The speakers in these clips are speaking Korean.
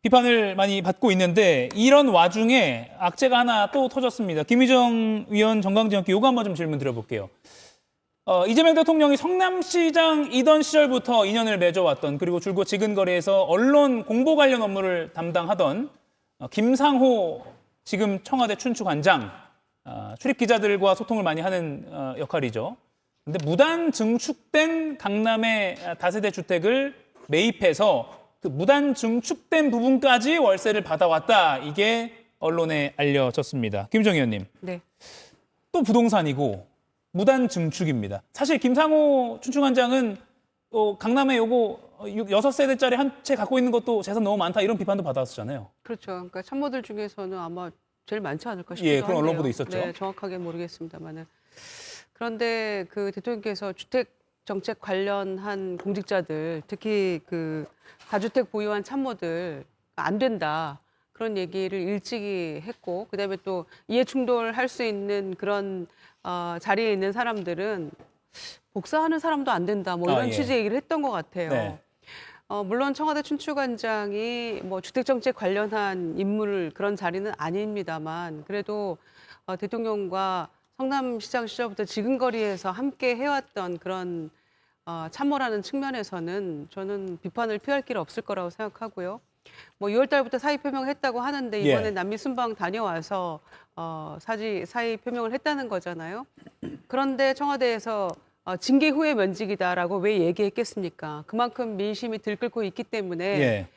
비판을 많이 받고 있는데 이런 와중에 악재가 하나 또 터졌습니다. 김의정 위원, 정강진 의원께 요거 한번 좀 질문 드려볼게요. 이재명 대통령이 성남시장이던 시절부터 인연을 맺어왔던 그리고 줄곧 지근거리에서 언론 공보 관련 업무를 담당하던 김상호 지금 청와대 춘추관장, 출입 기자들과 소통을 많이 하는 역할이죠. 근데 무단 증축된 강남의 다세대 주택을 매입해서 그 무단 증축된 부분까지 월세를 받아왔다. 이게 언론에 알려졌습니다. 김의정 의원님. 네. 또 부동산이고 무단 증축입니다. 사실 김상호 춘추관장은 강남에 요거 6세대짜리 한 채 갖고 있는 것도 재산 너무 많다 이런 비판도 받아왔었잖아요. 그렇죠. 그러니까 참모들 중에서는 아마 제일 많지 않을까 싶기도 예, 그런 한데요. 언론보도 있었죠. 네, 정확하게 모르겠습니다만은. 그런데 그 대통령께서 주택 정책 관련한 공직자들, 특히 그 다주택 보유한 참모들 안 된다. 그런 얘기를 일찍이 했고, 그다음에 또 이해 충돌할 수 있는 그런 자리에 있는 사람들은 복사하는 사람도 안 된다. 뭐 이런 예. 취지의 얘기를 했던 것 같아요. 네. 물론 청와대 춘추관장이 뭐 주택정책 관련한 인물 그런 자리는 아닙니다만 그래도 대통령과 성남시장 시절부터 지근거리에서 함께 해왔던 그런 참모라는 측면에서는 저는 비판을 피할 길 없을 거라고 생각하고요. 뭐 6월 달부터 사의 표명을 했다고 하는데 이번에 예. 남미 순방 다녀와서 사의 표명을 했다는 거잖아요. 그런데 청와대에서 징계 후에 면직이다라고 왜 얘기했겠습니까? 그만큼 민심이 들끓고 있기 때문에 예.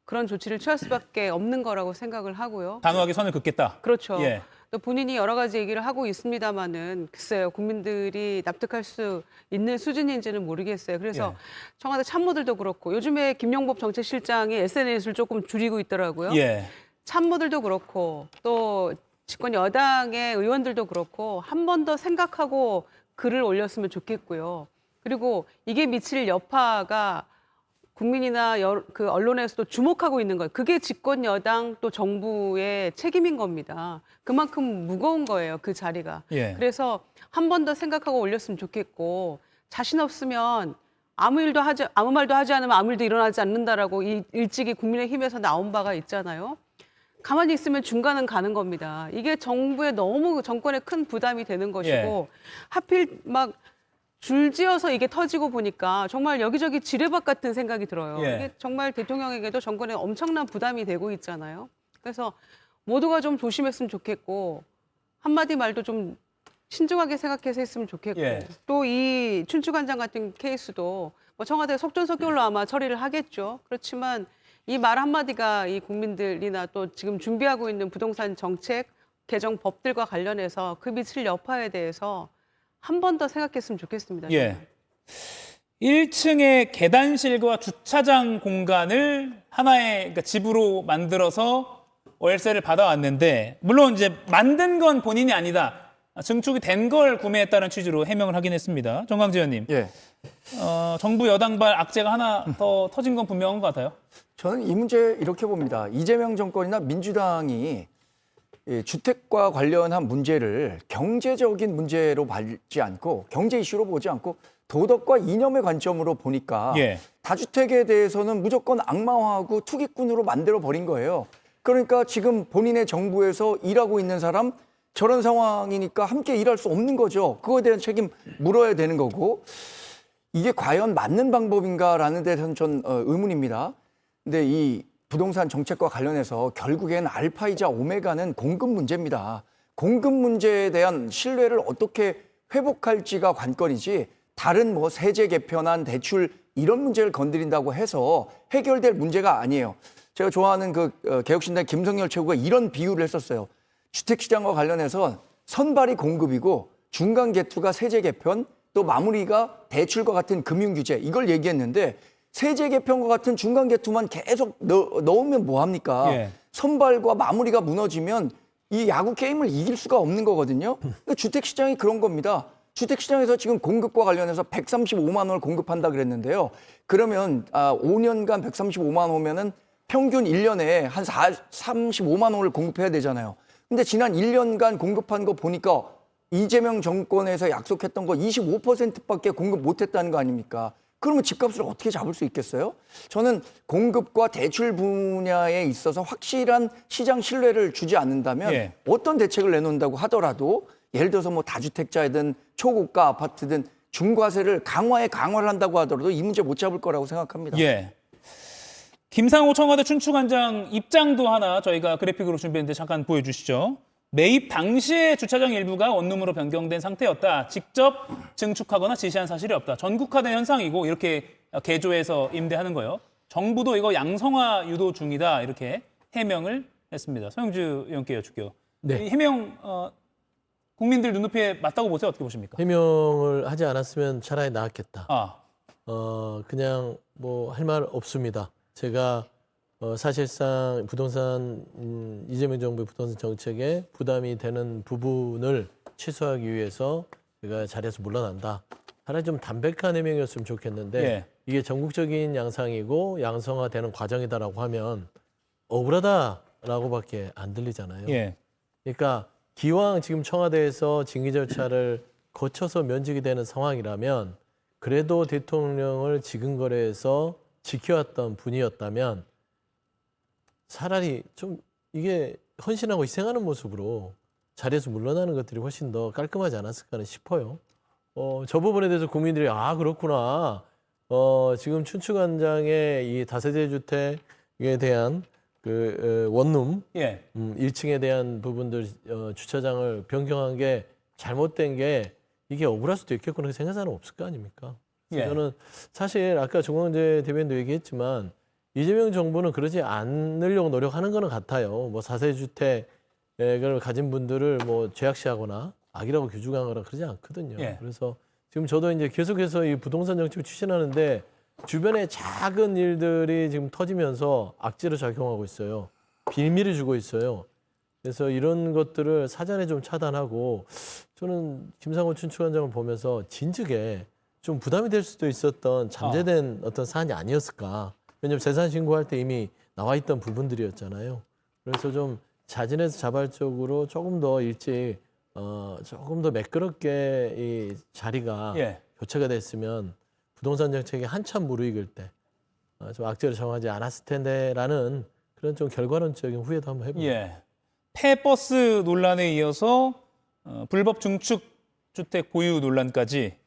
그런 조치를 취할 수밖에 없는 거라고 생각을 하고요. 단호하게 선을 긋겠다. 그렇죠. 예. 또 본인이 여러 가지 얘기를 하고 있습니다마는 글쎄요, 국민들이 납득할 수 있는 수준인지는 모르겠어요. 그래서 예. 청와대 참모들도 그렇고 요즘에 김용복 정책실장이 SNS를 조금 줄이고 있더라고요. 예. 참모들도 그렇고 또 집권 여당의 의원들도 그렇고 한 번 더 생각하고 글을 올렸으면 좋겠고요. 그리고 이게 미칠 여파가 국민이나 그 언론에서도 주목하고 있는 거예요. 그게 집권 여당 또 정부의 책임인 겁니다. 그만큼 무거운 거예요, 그 자리가. 예. 그래서 한 번 더 생각하고 올렸으면 좋겠고 자신 없으면 아무 말도 하지 않으면 아무 일도 일어나지 않는다라고 일찍이 국민의힘에서 나온 바가 있잖아요. 가만히 있으면 중간은 가는 겁니다. 이게 정부에 너무 정권에 큰 부담이 되는 것이고 하필 막 줄지어서 이게 터지고 보니까 정말 여기저기 지뢰밭 같은 생각이 들어요. 예. 이게 정말 대통령에게도 정권에 엄청난 부담이 되고 있잖아요. 그래서 모두가 좀 조심했으면 좋겠고 한마디 말도 좀 신중하게 생각해서 했으면 좋겠고 예. 또 이 춘추관장 같은 케이스도 뭐 청와대 속전속결로 아마 처리를 하겠죠. 그렇지만 이 말 한마디가 이 국민들이나 또 지금 준비하고 있는 부동산 정책 개정 법들과 관련해서 그 미칠 여파에 대해서 한 번 더 생각했으면 좋겠습니다. 예. 1층의 계단실과 주차장 공간을 하나의 그러니까 집으로 만들어서 월세를 받아왔는데 물론 이제 만든 건 본인이 아니다. 증축이 된 걸 구매했다는 취지로 해명을 하긴 했습니다. 정강진 의원님. 예. 정부 여당발 악재가 하나 더 터진 건 분명한 것 같아요. 저는 이 문제 이렇게 봅니다. 이재명 정권이나 민주당이 주택과 관련한 문제를 경제적인 문제로 보지 않고 경제 이슈로 보지 않고 도덕과 이념의 관점으로 보니까 예. 다주택에 대해서는 무조건 악마화하고 투기꾼으로 만들어 버린 거예요. 그러니까 지금 본인의 정부에서 일하고 있는 사람 저런 상황이니까 함께 일할 수 없는 거죠. 그거에 대한 책임 물어야 되는 거고 이게 과연 맞는 방법인가라는 데서는 전 의문입니다. 근데 이 부동산 정책과 관련해서 결국엔 알파이자 오메가는 공급 문제입니다. 공급 문제에 대한 신뢰를 어떻게 회복할지가 관건이지 다른 뭐 세제 개편안 대출 이런 문제를 건드린다고 해서 해결될 문제가 아니에요. 제가 좋아하는 그 개혁신당 김성열 최고가 이런 비유를 했었어요. 주택시장과 관련해서 선발이 공급이고 중간 개투가 세제 개편 또 마무리가 대출과 같은 금융규제 이걸 얘기했는데 세제 개편과 같은 중간 개투만 계속 넣으면 뭐합니까? 예. 선발과 마무리가 무너지면 이 야구 게임을 이길 수가 없는 거거든요. 그러니까 주택시장이 그런 겁니다. 주택시장에서 지금 공급과 관련해서 135만 원을 공급한다 그랬는데요. 그러면 5년간 135만 원이면은 평균 1년에 한 35만 원을 공급해야 되잖아요. 근데 지난 1년간 공급한 거 보니까 이재명 정권에서 약속했던 거 25%밖에 공급 못했다는 거 아닙니까? 그러면 집값을 어떻게 잡을 수 있겠어요? 저는 공급과 대출 분야에 있어서 확실한 시장 신뢰를 주지 않는다면 예. 어떤 대책을 내놓는다고 하더라도 예를 들어서 뭐 다주택자든 초고가 아파트든 중과세를 강화를 한다고 하더라도 이 문제 못 잡을 거라고 생각합니다. 예. 김상호 청와대 춘추관장 입장도 하나 저희가 그래픽으로 준비했는데 잠깐 보여주시죠. 매입 당시에 주차장 일부가 원룸으로 변경된 상태였다. 직접 증축하거나 지시한 사실이 없다. 전국화된 현상이고 이렇게 개조해서 임대하는 거예요. 정부도 이거 양성화 유도 중이다. 이렇게 해명을 했습니다. 서영주 의원께 여쭐게요. 네. 이 해명 국민들 눈높이에 맞다고 보세요? 어떻게 보십니까? 해명을 하지 않았으면 차라리 나았겠다. 아, 그냥 뭐 할 말 없습니다. 제가 사실상 부동산 이재명 정부의 부동산 정책에 부담이 되는 부분을 취소하기 위해서 제가 자리에서 물러난다. 차라리 좀 담백한 해명이었으면 좋겠는데 예. 이게 전국적인 양상이고 양성화되는 과정이다라고 하면 억울하다라고밖에 안 들리잖아요. 예. 그러니까 기왕 지금 청와대에서 징계 절차를 거쳐서 면직이 되는 상황이라면 그래도 대통령을 지근거래해서 지켜왔던 분이었다면 차라리 좀 이게 헌신하고 희생하는 모습으로 자리에서 물러나는 것들이 훨씬 더 깔끔하지 않았을까 싶어요. 저 부분에 대해서 국민들이 그렇구나. 지금 춘추관장의 이 다세대 주택에 대한 그 원룸 예. 1층에 대한 부분들 주차장을 변경한 게 잘못된 게 이게 억울할 수도 있겠구나 생각하는 사람 없을 거 아닙니까? 예. 저는 사실 아까 정광재 대변인도 얘기했지만 이재명 정부는 그러지 않으려고 노력하는 거는 같아요. 뭐 4세 주택을 가진 분들을 뭐 죄악시하거나 악이라고 규정하거나 그러지 않거든요. 예. 그래서 지금 저도 이제 계속해서 이 부동산 정책을 추진하는데 주변에 작은 일들이 지금 터지면서 악재로 작용하고 있어요. 빌미를 주고 있어요. 그래서 이런 것들을 사전에 좀 차단하고 저는 김상호 춘추관장을 보면서 진즉에 좀 부담이 될 수도 있었던 잠재된 어떤 사안이 아니었을까. 왜냐하면 재산 신고할 때 이미 나와 있던 부분들이었잖아요. 그래서 좀 자진해서 자발적으로 조금 더 일찍 조금 더 매끄럽게 이 자리가 예. 교체가 됐으면 부동산 정책이 한참 무르익을 때 좀 악재를 정하지 않았을 텐데라는 그런 좀 결과론적인 후회도 한번 해봅니다. 예. 폐버스 논란에 이어서 불법 중축 주택 보유 논란까지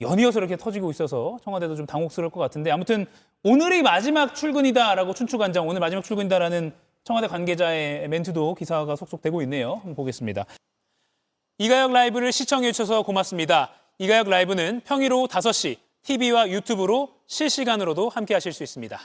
연이어서 이렇게 터지고 있어서 청와대도 좀 당혹스러울 것 같은데 아무튼 오늘이 마지막 출근이다라고 춘추관장 오늘 마지막 출근이다라는 청와대 관계자의 멘트도 기사가 속속되고 있네요. 한번 보겠습니다. 이가혁 라이브를 시청해 주셔서 고맙습니다. 이가혁 라이브는 평일 오후 5시 TV와 유튜브로 실시간으로도 함께 하실 수 있습니다.